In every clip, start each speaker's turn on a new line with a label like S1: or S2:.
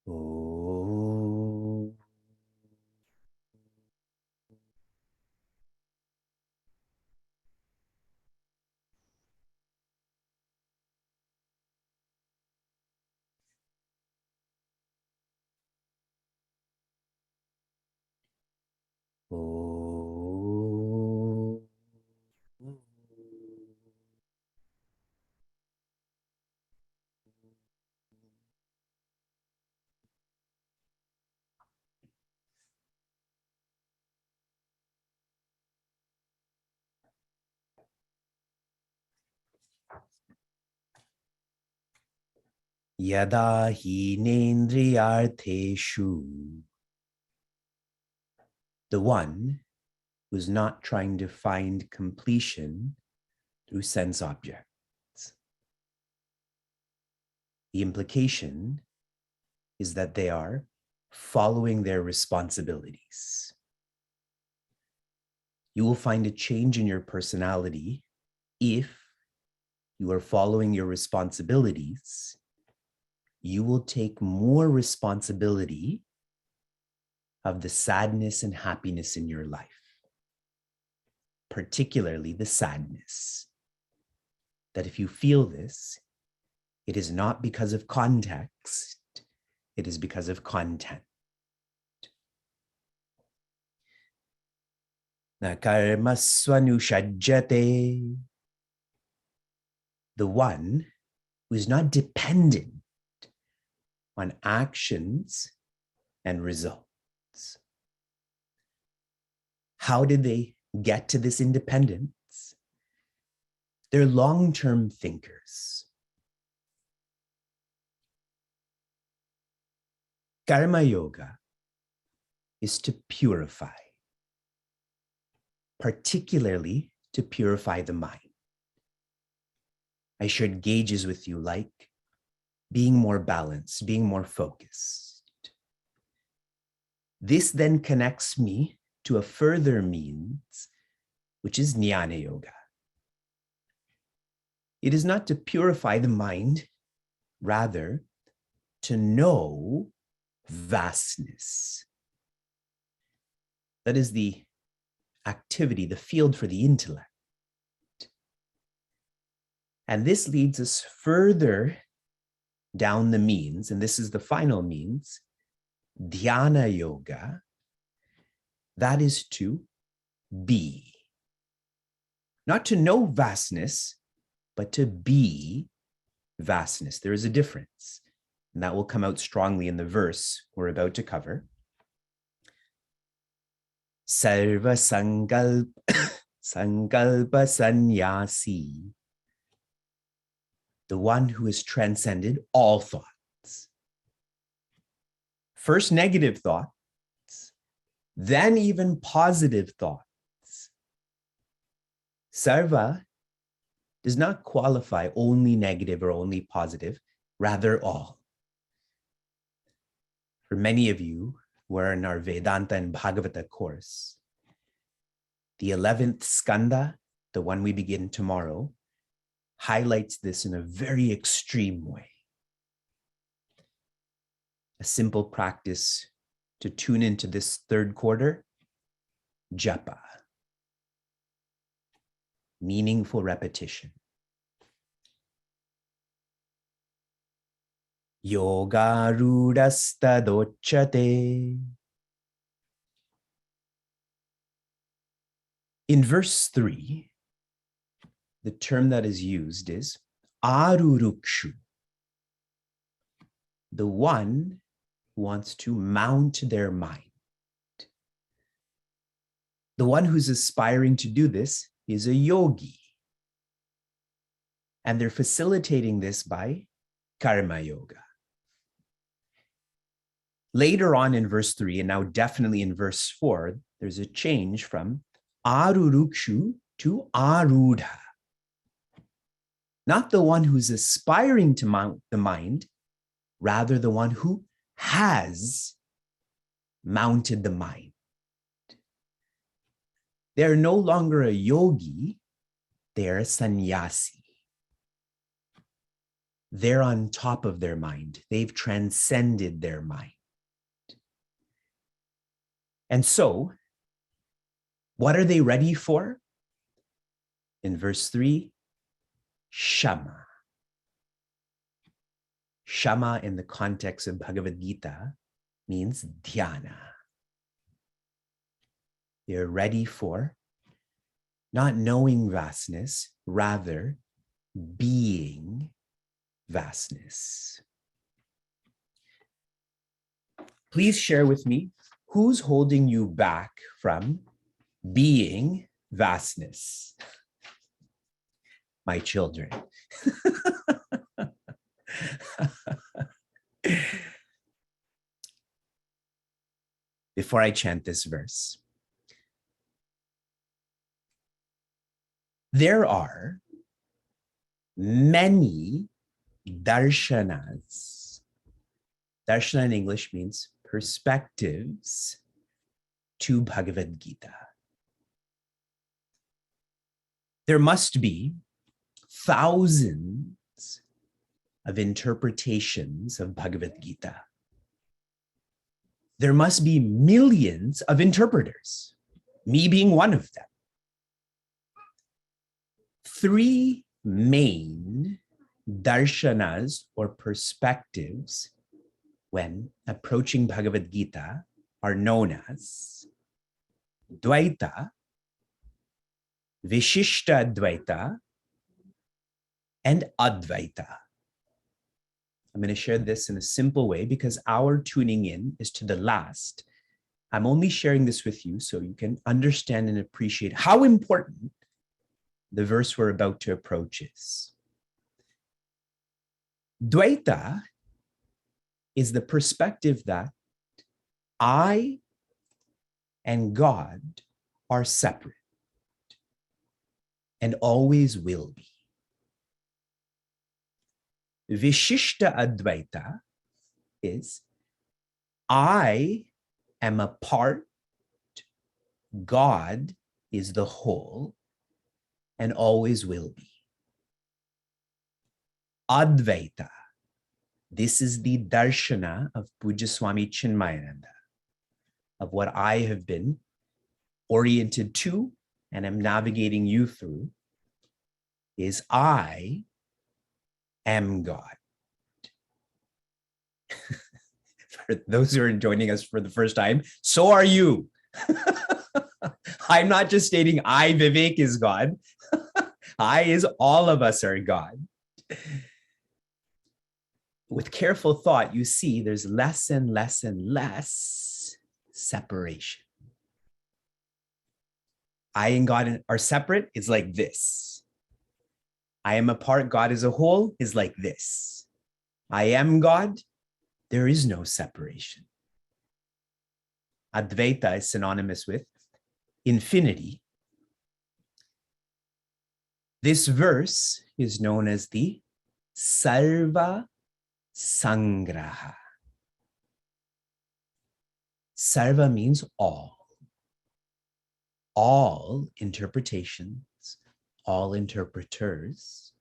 S1: Oh. Oh. Yada hinendriyartheshu. The one who's not trying to find completion through sense objects. The implication is that they are following their responsibilities. You will find a change in your personality if you are following your responsibilities. You will take more responsibility of the sadness and happiness in your life, particularly the sadness. That if you feel this, it is not because of context, it is because of content. Na karmasvanushajjate. The one who is not dependent on actions and results. How did they get to this independence? They're long-term thinkers. Karma yoga is to purify, particularly to purify the mind. I shared gauges with you like being more balanced, being more focused. This then connects me to a further means, which is jnana yoga. It is not to purify the mind, rather to know vastness. That is the activity, the field for the intellect. And this leads us further down the means, and this is the final means, dhyana yoga. That is to be. Not to know vastness, but to be vastness. There is a difference. And that will come out strongly in the verse we're about to cover. Sarva sankalpa sannyasi. The one who has transcended all thoughts. First negative thoughts, then even positive thoughts. Sarva does not qualify only negative or only positive, rather all. For many of you who are in our Vedanta and Bhagavata course, the 11th skanda, the one we begin tomorrow, highlights this in a very extreme way. A simple practice to tune into this third quarter, japa. Meaningful repetition. Yoga rudastadocchate. In verse 3, the term that is used is arurukshu. The one who wants to mount their mind. The one who's aspiring to do this is a yogi. And they're facilitating this by karma yoga. Later on in verse 3, and now definitely in verse 4, there's a change from arurukshu to arudha. Not the one who's aspiring to mount the mind, rather the one who has mounted the mind. They're no longer a yogi, they're a sannyasi. They're on top of their mind. They've transcended their mind. And so, what are they ready for? In verse 3, Shama. Shama in the context of Bhagavad Gita means dhyana. They're ready for not knowing vastness, rather being vastness. Please share with me who's holding you back from being vastness. My children. Before I chant this verse, there are many darshanas. Darshana in English means perspectives to Bhagavad Gita. There must be thousands of interpretations of Bhagavad Gita. There must be millions of interpreters, me being one of them. Three main darshanas or perspectives when approaching Bhagavad Gita are known as Dvaita, Vishishta Dvaita, and Advaita. I'm going to share this in a simple way because our tuning in is to the last. I'm only sharing this with you so you can understand and appreciate how important the verse we're about to approach is. Dvaita is the perspective that I and God are separate and always will be. Vishishta Advaita is I am a part, God is the whole, and always will be. Advaita, this is the darshana of Pujya Swami Chinmayananda, of what I have been oriented to and am navigating you through, is I am God. For those who are joining us for the first time, so are you. I'm not just stating I, Vivek, is God. I is all of us are God. With careful thought, you see there's less and less and less separation. I and God are separate. It's like this. I am a part, God is a whole, is like this. I am God, there is no separation. Advaita is synonymous with infinity. This verse is known as the Sarva Sangraha. Sarva means all. All interpretations, all interpreters,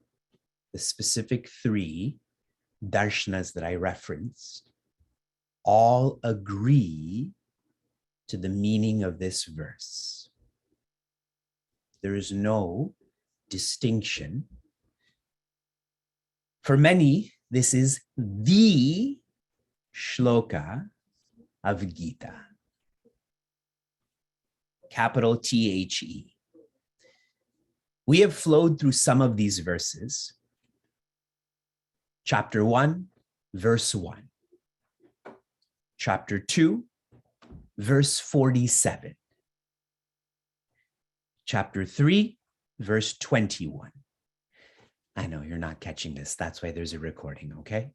S1: the specific three darshanas that I referenced, all agree to the meaning of this verse. There is no distinction. For many, this is the shloka of Gita. Capital T-H-E. We have flowed through some of these verses. Chapter 1, verse 1. Chapter 2, verse 47. Chapter 3, verse 21. I know you're not catching this. That's why there's a recording, okay?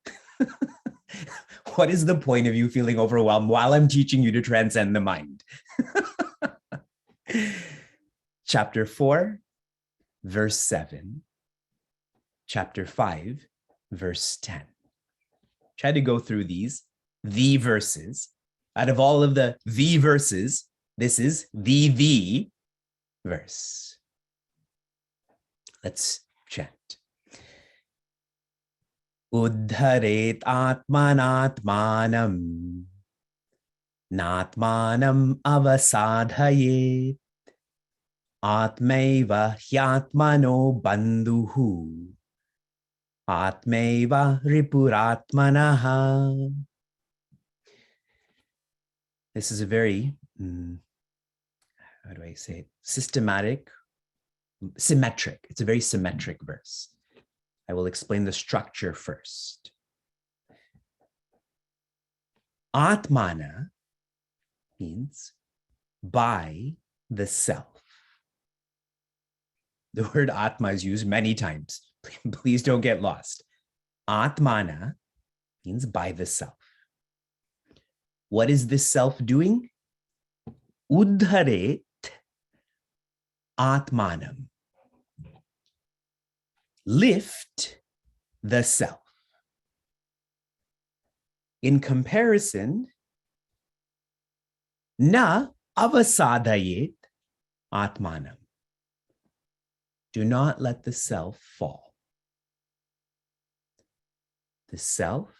S1: What is the point of you feeling overwhelmed while I'm teaching you to transcend the mind? Chapter 4, verse 7. Chapter 5, verse 10. Try to go through these, the verses. Out of all of the verses, this is the verse. Let's chant. Uddharet atmanatmanam. Natmanam avasadhayet. Atmaiva hyatmano bandhuhu. Atmaiva ripuratmanaha. This is a very, how do I say it? Symmetric. It's a very symmetric verse. I will explain the structure first. Atmana means by the self. The word Atma is used many times. Please don't get lost. Atmana means by the self. What is this self doing? Uddharet atmanam. Lift the self. In comparison, na avasadayet atmanam. Do not let the self fall. The self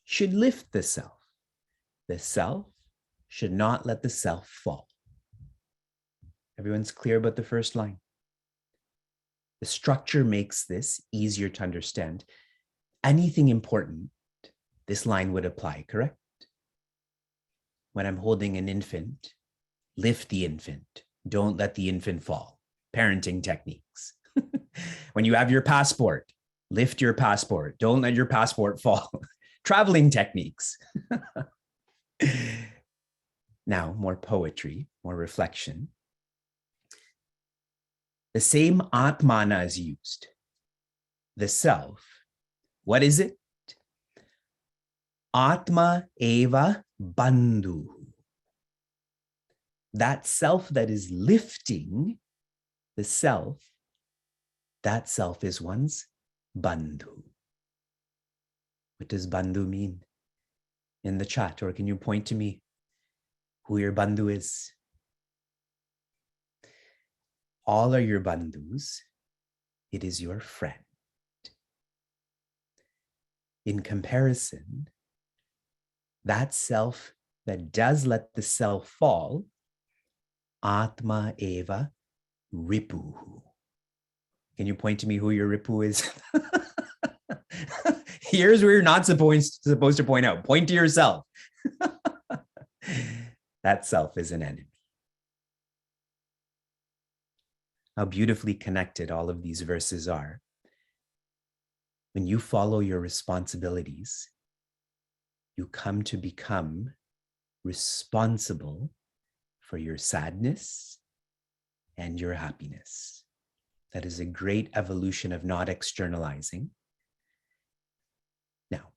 S1: should lift the self. The self should not let the self fall. Everyone's clear about the first line? The structure makes this easier to understand. Anything important, this line would apply, correct? When I'm holding an infant, lift the infant. Don't let the infant fall. Parenting techniques. When you have your passport, lift your passport. Don't let your passport fall. Traveling techniques. Now, more poetry, more reflection. The same atmana is used. The self. What is it? Atma eva bandhu. That self that is lifting the self, that self is one's bandhu. What does bandhu mean? In the chat, or can you point to me who your bandhu is? All are your bandhus. It is your friend. In comparison, that self that does let the self fall, atma eva ripuhu. Can you point to me who your ripu is? Here's where you're not supposed to point out. Point to yourself. That self is an enemy. How beautifully connected all of these verses are. When you follow your responsibilities, you come to become responsible for your sadness and your happiness. That is a great evolution of not externalizing. Now,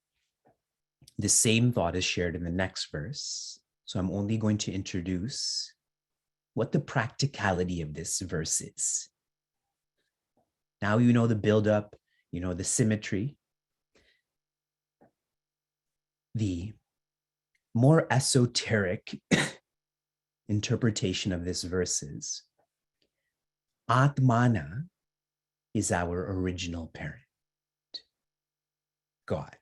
S1: the same thought is shared in the next verse. So I'm only going to introduce what the practicality of this verse is. Now you know the buildup, you know the symmetry. The more esoteric interpretation of this verse is Atmana is our original parent, God.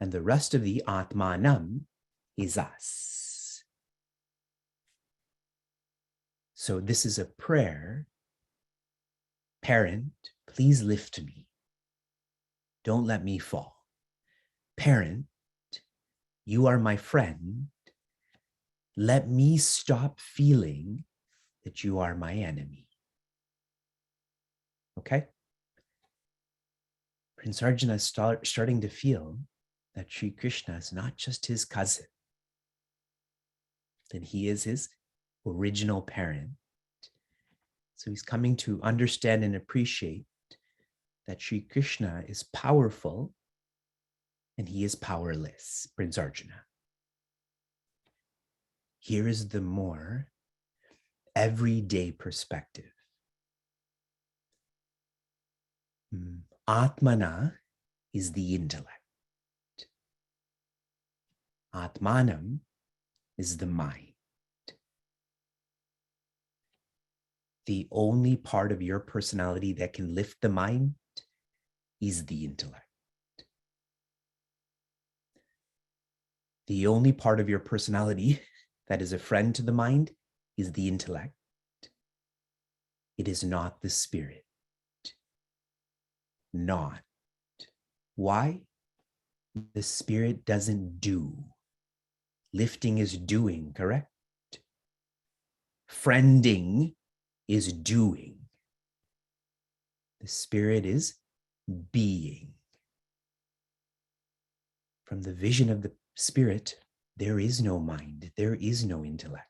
S1: And the rest of the Atmanam is us. So this is a prayer. Parent, please lift me. Don't let me fall. Parent, you are my friend. Let me stop feeling that you are my enemy. Okay? Prince Arjuna is starting to feel that Sri Krishna is not just his cousin, that he is his original parent. So he's coming to understand and appreciate that Sri Krishna is powerful and he is powerless, Prince Arjuna. Here is the more everyday perspective. Atmana is the intellect. Atmanam is the mind. The only part of your personality that can lift the mind is the intellect. The only part of your personality that is a friend to the mind is the intellect. It is not the spirit. Not. Why? The spirit doesn't do. Lifting is doing, correct? Friending is doing. The spirit is being. From the vision of the spirit, there is no mind, there is no intellect.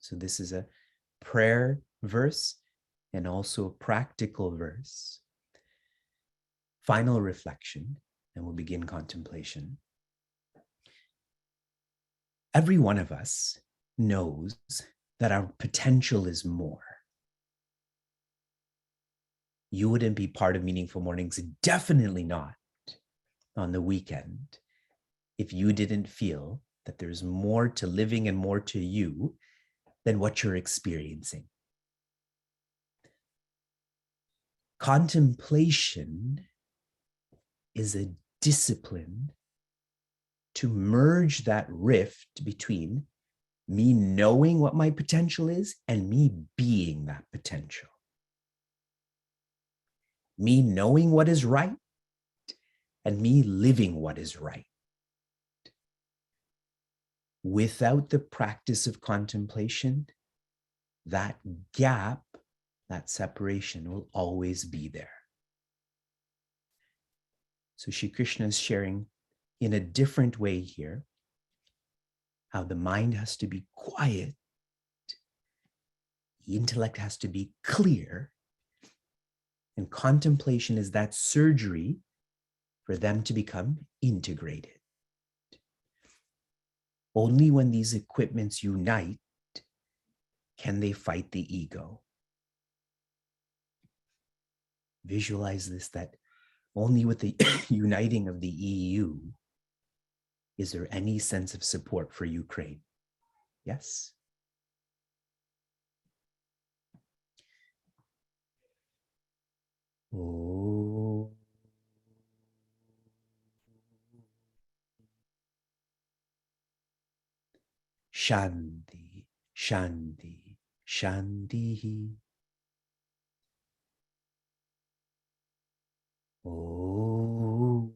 S1: So this is a prayer verse and also a practical verse. Final reflection, and we'll begin contemplation. Every one of us knows that our potential is more. You wouldn't be part of Meaningful Mornings, definitely not on the weekend, if you didn't feel that there's more to living and more to you than what you're experiencing. Contemplation is a discipline to merge that rift between me knowing what my potential is and me being that potential. Me knowing what is right and me living what is right. Without the practice of contemplation, that gap, that separation will always be there. So Shri Krishna is sharing in a different way here how the mind has to be quiet, the intellect has to be clear, and contemplation is that surgery for them to become integrated. Only when these equipments unite can they fight the ego. Visualize this, that only with the uniting of the EU is there any sense of support for Ukraine. Yes? Oh. Shanti, Shanti, Shanti. Oh.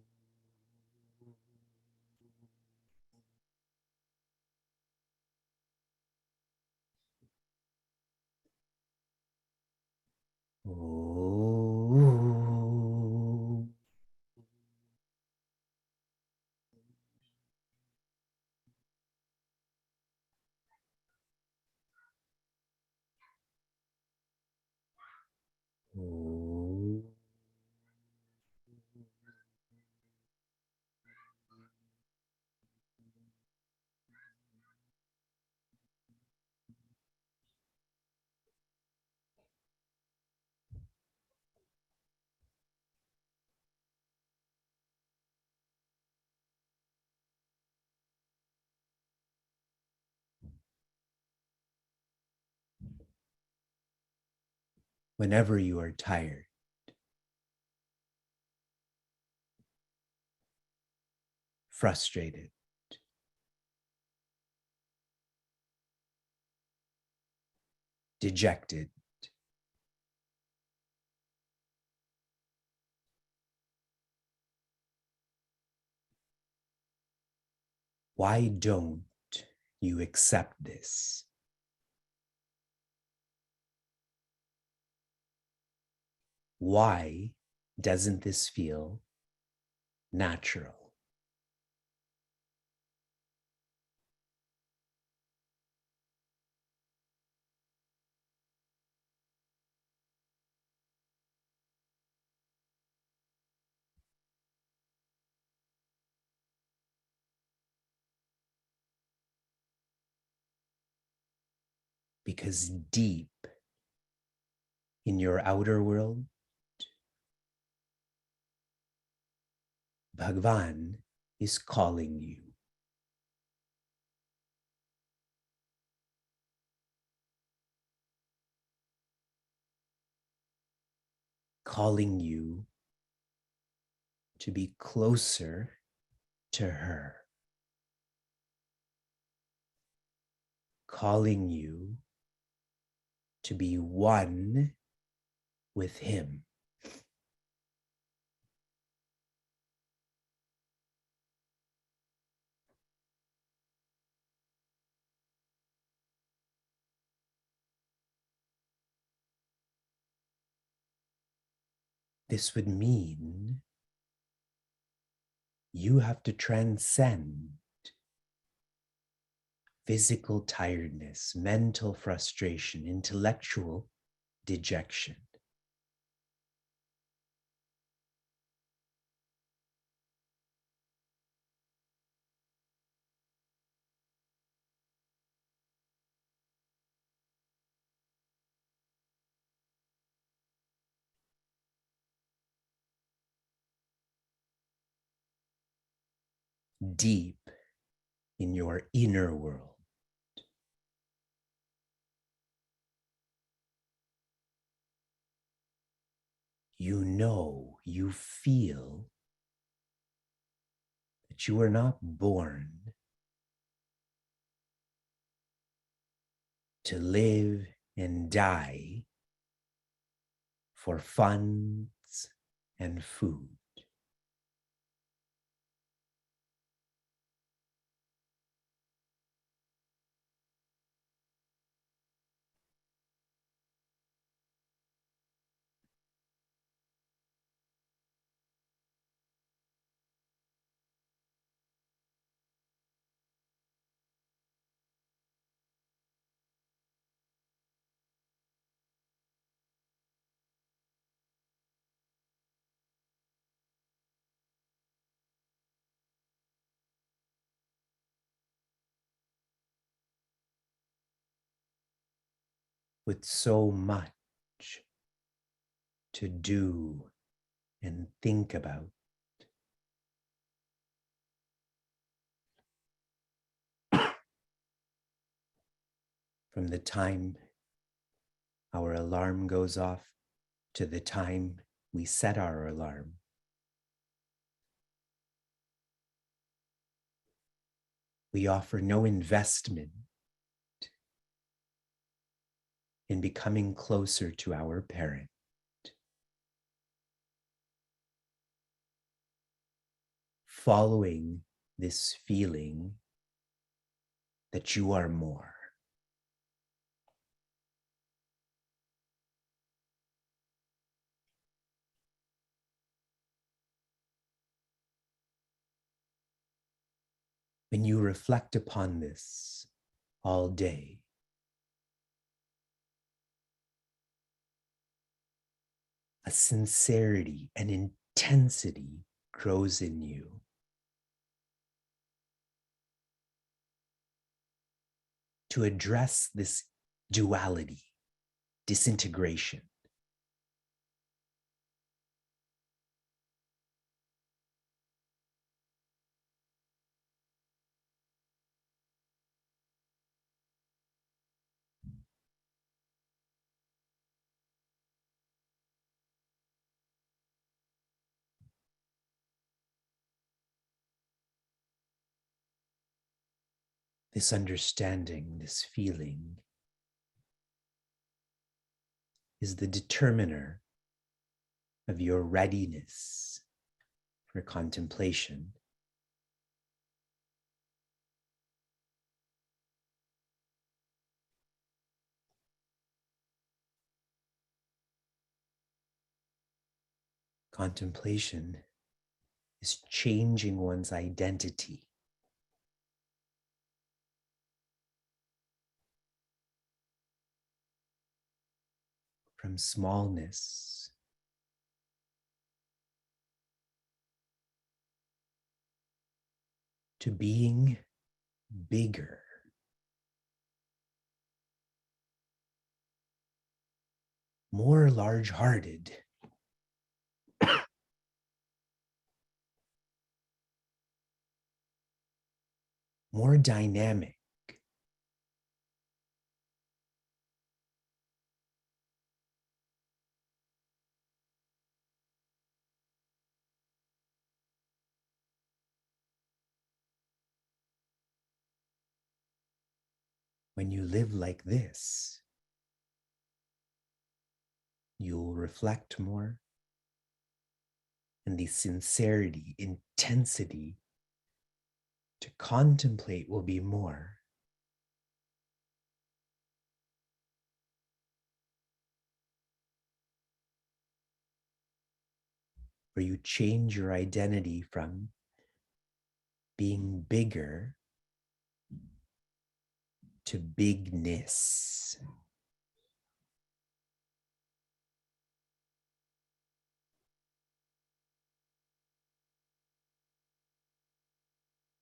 S1: Oh. Oh. Whenever you are tired, frustrated, dejected, why don't you accept this? Why doesn't this feel natural? Because deep in your outer world, Bhagavan is calling you. calling you to be closer to her, calling you to be one with him. This would mean you have to transcend physical tiredness, mental frustration, intellectual dejection. Deep in your inner world, you know, you feel that you were not born to live and die for funds and food. With so much to do and think about, from the time our alarm goes off to the time we set our alarm, we offer no investment in becoming closer to our parent, following this feeling that you are more. When you reflect upon this all day, a sincerity and intensity grows in you. To address this duality, disintegration. This understanding, this feeling, is the determiner of your readiness for contemplation. Contemplation is changing one's identity from smallness to being bigger, more large-hearted, more dynamic, When you live like this, you'll reflect more, and the sincerity, intensity to contemplate will be more. Where you change your identity from being bigger to bigness.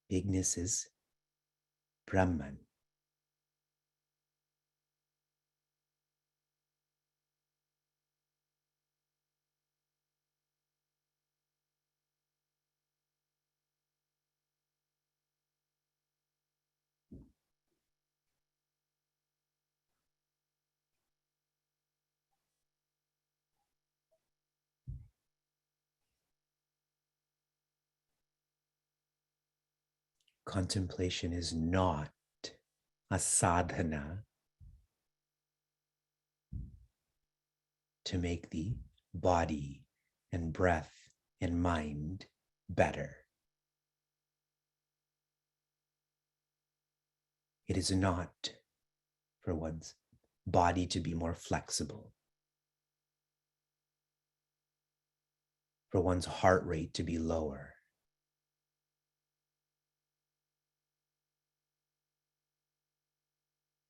S1: Bigness is Brahman. Contemplation is not a sadhana to make the body and breath and mind better. It is not for one's body to be more flexible, for one's heart rate to be lower,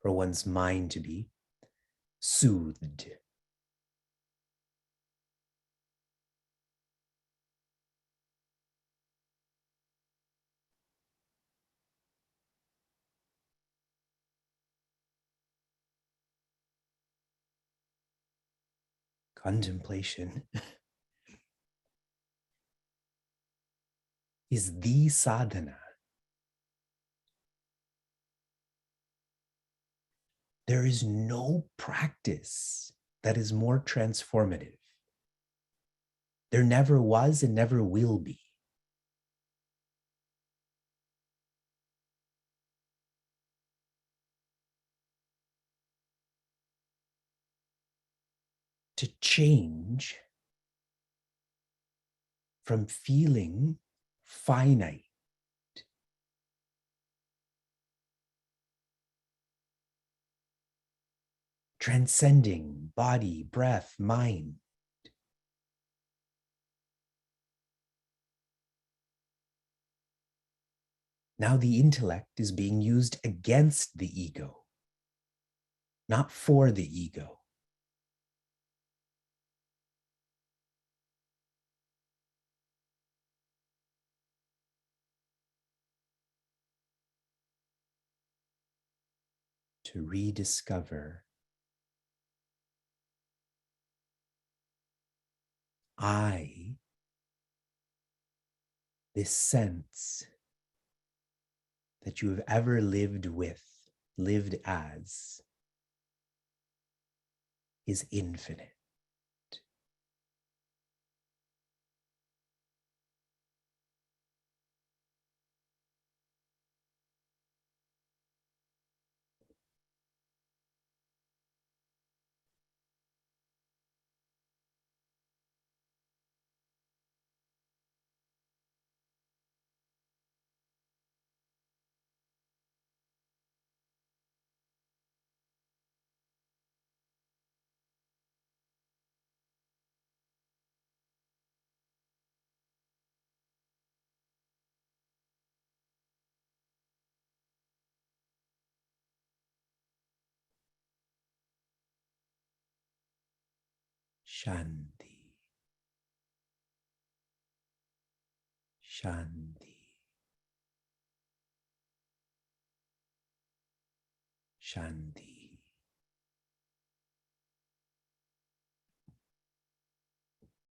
S1: for one's mind to be soothed. Contemplation is the sadhana. There is no practice that is more transformative. There never was and never will be. To change from feeling finite transcending body, breath, mind. Now the intellect is being used against the ego, not for the ego. To rediscover I, this sense that you have ever lived with, lived as, is infinite. Shanti, Shanti, Shanti.